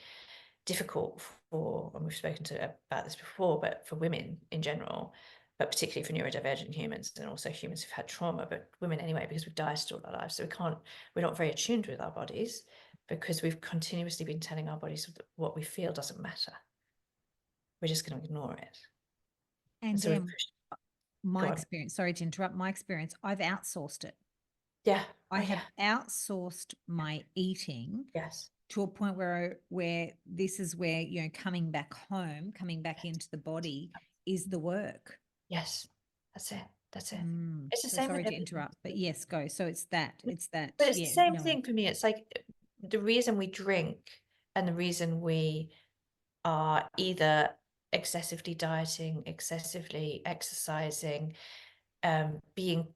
difficult for, and we've spoken about this before, but for women in general, but particularly for neurodivergent humans and also humans who've had trauma, but women anyway, because we've dieted all our lives. So we're not very attuned with our bodies because we've continuously been telling our bodies what we feel doesn't matter. We're just going to ignore it. And And so we've Em, pushed. my Go on. experience, sorry to interrupt, my experience, I've outsourced it. Yeah. I Oh, have yeah. outsourced my eating Yes. to a point where this is where, you know, coming back home, coming back into the body is the work. Yes. That's it. That's it. It's the So same with sorry to everything. interrupt, but yes, go. So it's that, But it's the yeah, same knowing. thing for me. It's like the reason we drink and the reason we are either excessively dieting, excessively exercising, being,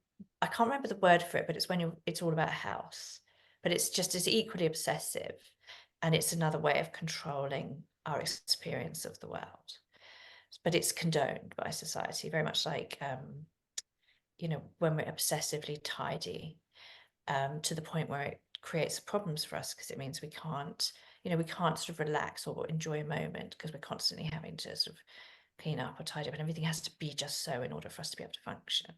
I can't remember the word for it, but it's when it's all about health, but it's just as equally obsessive, and it's another way of controlling our experience of the world. But it's condoned by society, very much like, when we're obsessively tidy, to the point where it creates problems for us because it means we can't sort of relax or enjoy a moment because we're constantly having to sort of clean up or tidy up, and everything has to be just so in order for us to be able to function.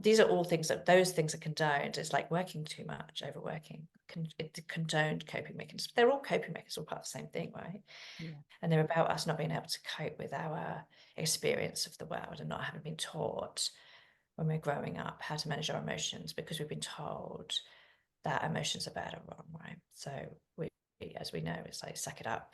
These are all things those things are condoned. It's like working too much, overworking, condoned coping mechanisms. They're all coping mechanisms, all part of the same thing, right? Yeah. And they're about us not being able to cope with our experience of the world and not having been taught when we're growing up how to manage our emotions because we've been told that emotions are bad or wrong, right? So we, as we know, it's like suck it up.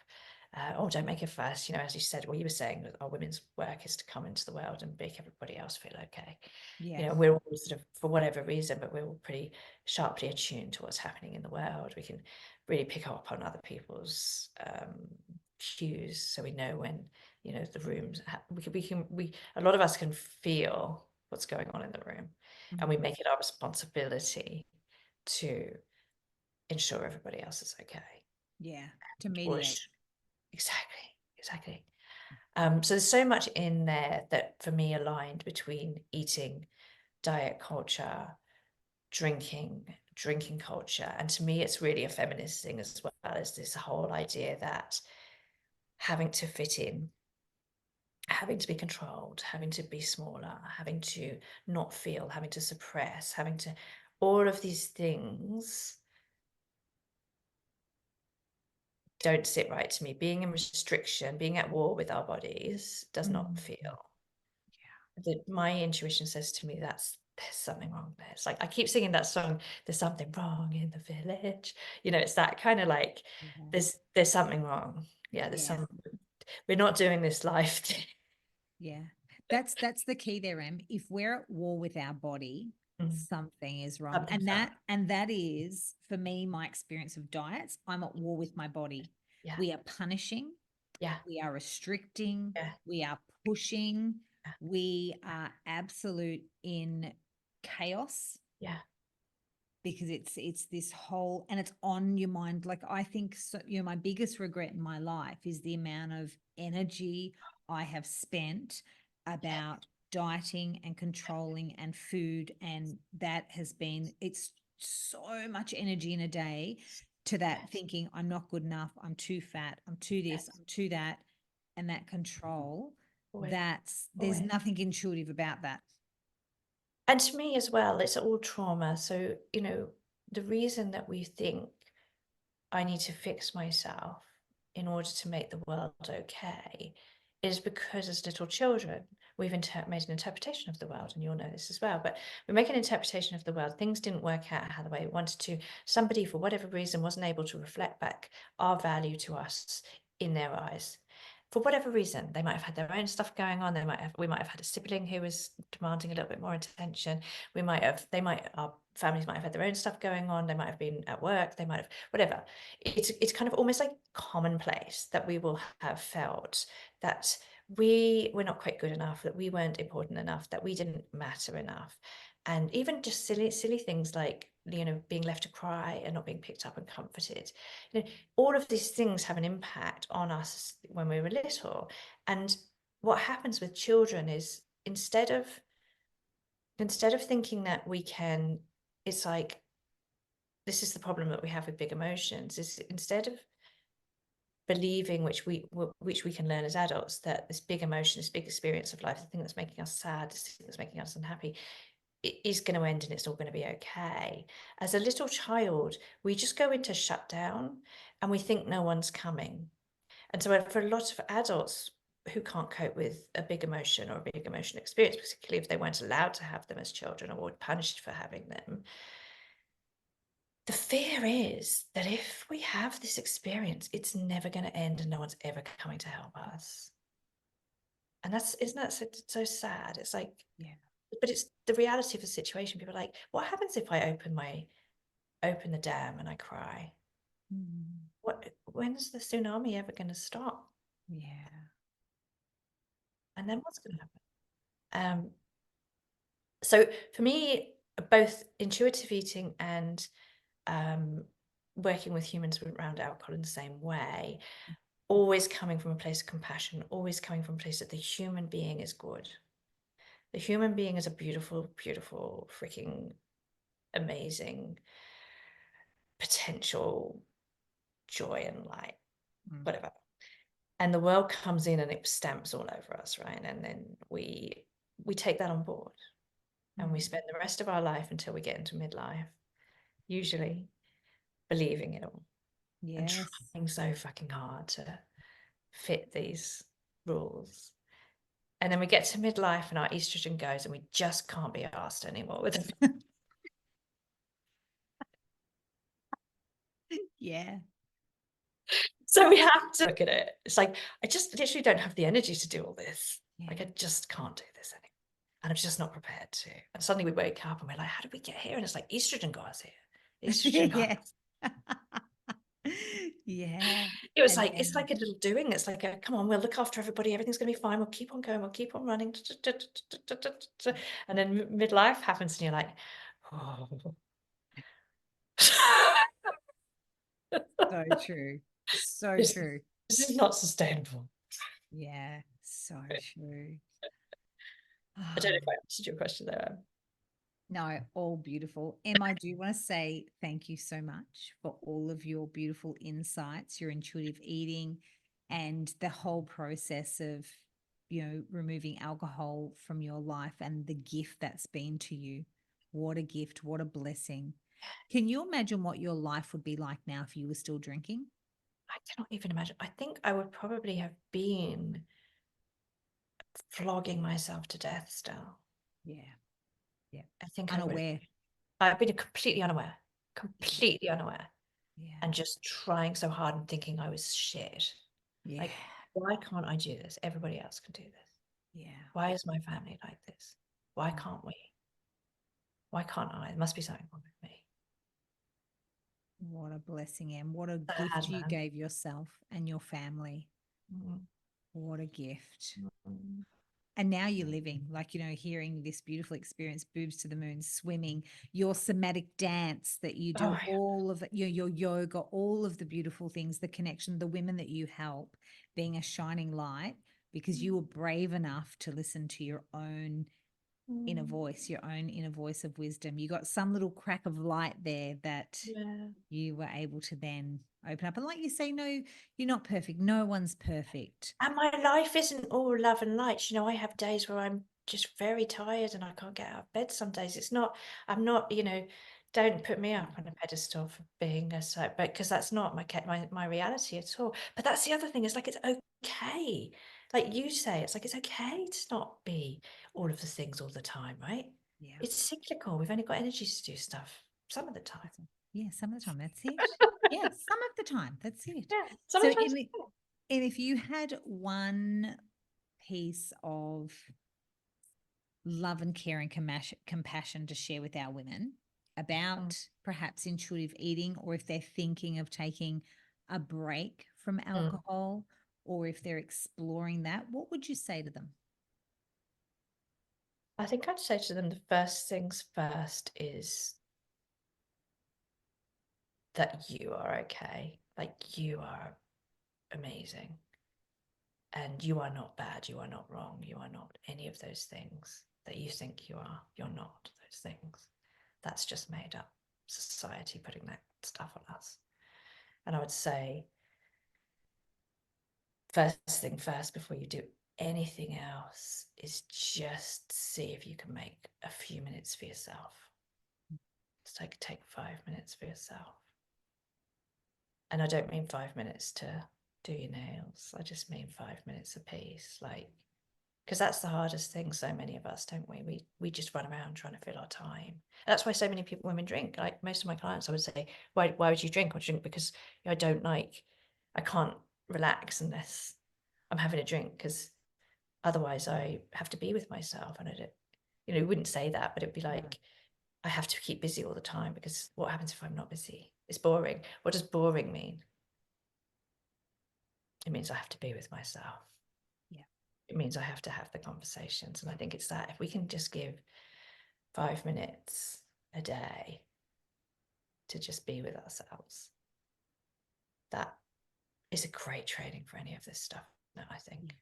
Don't make a fuss. As you said, what you were saying, our women's work is to come into the world and make everybody else feel okay. Yeah. We're all sort of, for whatever reason, but we're all pretty sharply attuned to what's happening in the world. We can really pick up on other people's cues, so we know when the rooms. A lot of us can feel what's going on in the room, and we make it our responsibility to ensure everybody else is okay. Yeah. To mediate. Exactly. So there's so much in there that for me aligned between eating, diet culture, drinking culture. And to me, it's really a feminist thing as well, as this whole idea that having to fit in, having to be controlled, having to be smaller, having to not feel, having to suppress, all of these things don't sit right to me. Being in restriction, being at war with our bodies does not feel. My intuition says to me there's something wrong there. It's like I keep singing that song, there's something wrong in the village. It's that kind of like there's something wrong. Yeah, we're not doing this life thing. Yeah. That's the key there, Em. If we're at war with our body, something is wrong. And that is, for me, my experience of diets. I'm at war with my body. Yeah. We are punishing. Yeah. We are restricting. Yeah. We are pushing. Yeah. We are absolute in chaos. Yeah. Because it's this whole, and it's on your mind. Like, I think so, my biggest regret in my life is the amount of energy I have spent about dieting and controlling and food, and that has been, it's so much energy in a day to that, thinking I'm not good enough, I'm too fat, I'm too this, I'm too that, and that control. There's nothing intuitive about that. And to me as well, it's all trauma. So, the reason that we think I need to fix myself in order to make the world okay is because as little children, we've made an interpretation of the world, and you'll know this as well, but we make an interpretation of the world. Things didn't work out how the way we wanted to. Somebody, for whatever reason, wasn't able to reflect back our value to us in their eyes. For whatever reason, they might have had their own stuff going on. We might have had a sibling who was demanding a little bit more attention. Our families might have had their own stuff going on. They might have been at work. They might have, whatever. It's kind of almost like commonplace that we will have felt that we were not quite good enough, that we weren't important enough, that we didn't matter enough. And even just silly things like, being left to cry and not being picked up and comforted. All of these things have an impact on us when we were little. And what happens with children is instead of thinking that we can, it's like, this is the problem that we have with big emotions, is instead of believing, which we can learn as adults, that this big emotion, this big experience of life, the thing that's making us sad, this thing that's making us unhappy, it is going to end and it's all going to be okay. As a little child, we just go into shutdown and we think no one's coming. And so for a lot of adults, who can't cope with a big emotion or a big emotional experience, particularly if they weren't allowed to have them as children or were punished for having them. The fear is that if we have this experience, it's never going to end and no one's ever coming to help us. And isn't that so sad? It's like, Yeah. but it's the reality of the situation. People are like, what happens if I open the dam and I cry? Mm. When's the tsunami ever going to stop? Yeah. And then what's going to happen? So for me, both intuitive eating and working with humans around alcohol in the same way, always coming from a place of compassion, always coming from a place that the human being is good. The human being is a beautiful, beautiful, freaking amazing potential joy and light, whatever. And the world comes in and it stamps all over us, right? And then we take that on board and we spend the rest of our life until we get into midlife, usually believing it all and Yes. trying so fucking hard to fit these rules. And then we get to midlife and our estrogen goes and we just can't be asked anymore with it. Yeah. So we have to look at it. It's like, I just literally don't have the energy to do all this. Yeah. Like, I just can't do this anymore. And I'm just not prepared to. And suddenly we wake up and we're like, how did we get here? And it's like, estrogen got us here. Estrogen got Yeah. us. Yeah. It was And like, it's then, like a little doing. It's like, come on, we'll look after everybody. Everything's going to be fine. We'll keep on going. We'll keep on running. And then midlife happens and you're like, oh. so true. So this, true. this is not sustainable. Yeah. So true. I don't know if I answered your question there. No, all beautiful. Em, I do want to say thank you so much for all of your beautiful insights, your intuitive eating, and the whole process of, removing alcohol from your life and the gift that's been to you. What a gift, what a blessing. Can you imagine what your life would be like now if you were still drinking? I cannot even imagine. I think I would probably have been flogging myself to death still. Yeah. Yeah. I think I would. Unaware. I've been completely unaware, Yeah. and just trying so hard and thinking I was shit. Yeah. Like, why can't I do this? Everybody else can do this. Yeah. Why is my family like this? Why Mm. can't we? Why can't I? There must be something wrong with me. What a blessing, Em. What a Sad, gift you man. gave yourself and your family. Mm, What a gift. mm, And now you're living, like, hearing this beautiful experience, boobs to the moon, swimming, your somatic dance that you Oh, do, yeah. all of your yoga, all of the beautiful things, the connection, the women that you help, being a shining light because you were brave enough to listen to your own inner Mm, voice, your own inner voice of wisdom. You got some little crack of light there that yeah. you were able to then open up. And like you say, no, you're not perfect. No one's perfect. And my life isn't all love and light. I have days where I'm just very tired and I can't get out of bed some days. I'm not, don't put me up on a pedestal for being a but because that's not my reality at all. But that's the other thing, it's like it's okay. Like you say, it's like it's okay to not be all of the things all the time, right? Yeah. It's cyclical. We've only got energy to do stuff some of the time. Yeah, some of the time. That's it. Yeah, some of the time. That's it. Yeah, So, sometimes. and if you had one piece of love and care and compassion to share with our women Mm, about perhaps intuitive eating, or if they're thinking of taking a break from mm. alcohol, or if they're exploring that, what would you say to them? I think I'd say to them the first things first is that you are okay. Like, you are amazing. And you are not bad. You are not wrong. You are not any of those things that you think you are. You're not those things. That's just made up society putting that stuff on us. And I would say, first thing first, before you do anything else, is just see if you can make a few minutes for yourself. It's like, take 5 minutes for yourself. And I don't mean 5 minutes to do your nails. I just mean 5 minutes apiece, like, because that's the hardest thing. So many of us, don't we? We just run around trying to fill our time. That's why so many women drink. Like most of my clients, I would say, why would you drink? I drink because I can't relax unless I'm having a drink, because otherwise I have to be with myself. And I don't, you wouldn't say that, but it'd be like, I have to keep busy all the time, because what happens if I'm not busy? It's boring. What does boring mean? It means I have to be with myself. Yeah. It means I have to have the conversations. And I think it's that if we can just give 5 minutes a day to just be with ourselves, that is a great training for any of this stuff. No, I think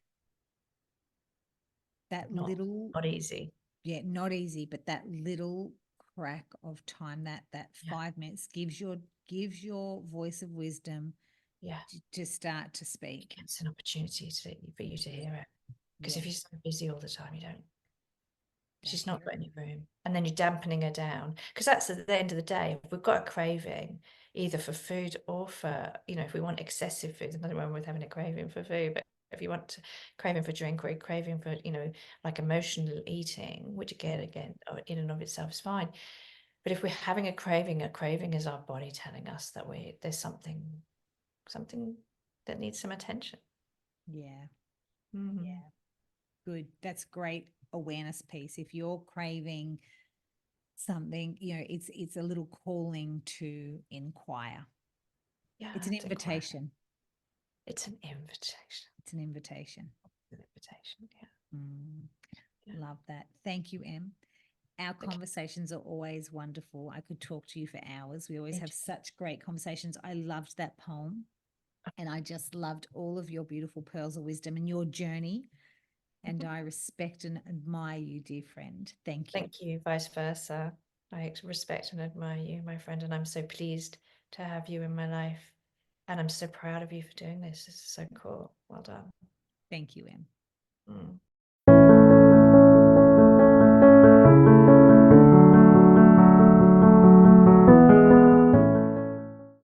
That not little, not easy. yeah, not easy, but that little crack of time, that Yeah. 5 minutes gives your voice of wisdom Yeah, to start to speak. it's an opportunity for you to hear it. Because if Yeah, you're so busy all the time, she's don't not hear got it. any room. And then you're dampening her down. Because that's at the end of the day, if we've got a craving, either for food or for, if we want excessive food, there's nothing wrong with having a craving for food, but if you want to craving for drink or a craving for, like emotional eating, which again, in and of itself is fine. But if we're having a craving is our body telling us that there's something that needs some attention. Yeah, Mm-hmm. yeah, good. That's great awareness piece. If you're craving something, it's a little calling to inquire. Yeah, It's an it's inquiry. invitation. It's an invitation. It's an invitation. An invitation. Yeah. Mm, Yeah. love that. Thank you, Em. Our Thank you. conversations are always wonderful. I could talk to you for hours. We always Me have too. such great conversations. I loved that poem, and I just loved all of your beautiful pearls of wisdom and your journey. And I respect and admire you, dear friend. Thank you. Thank you, vice versa. I respect and admire you, my friend, and I'm so pleased to have you in my life. And I'm so proud of you for doing this. This is so cool. Well done. Thank you, Em. Mm.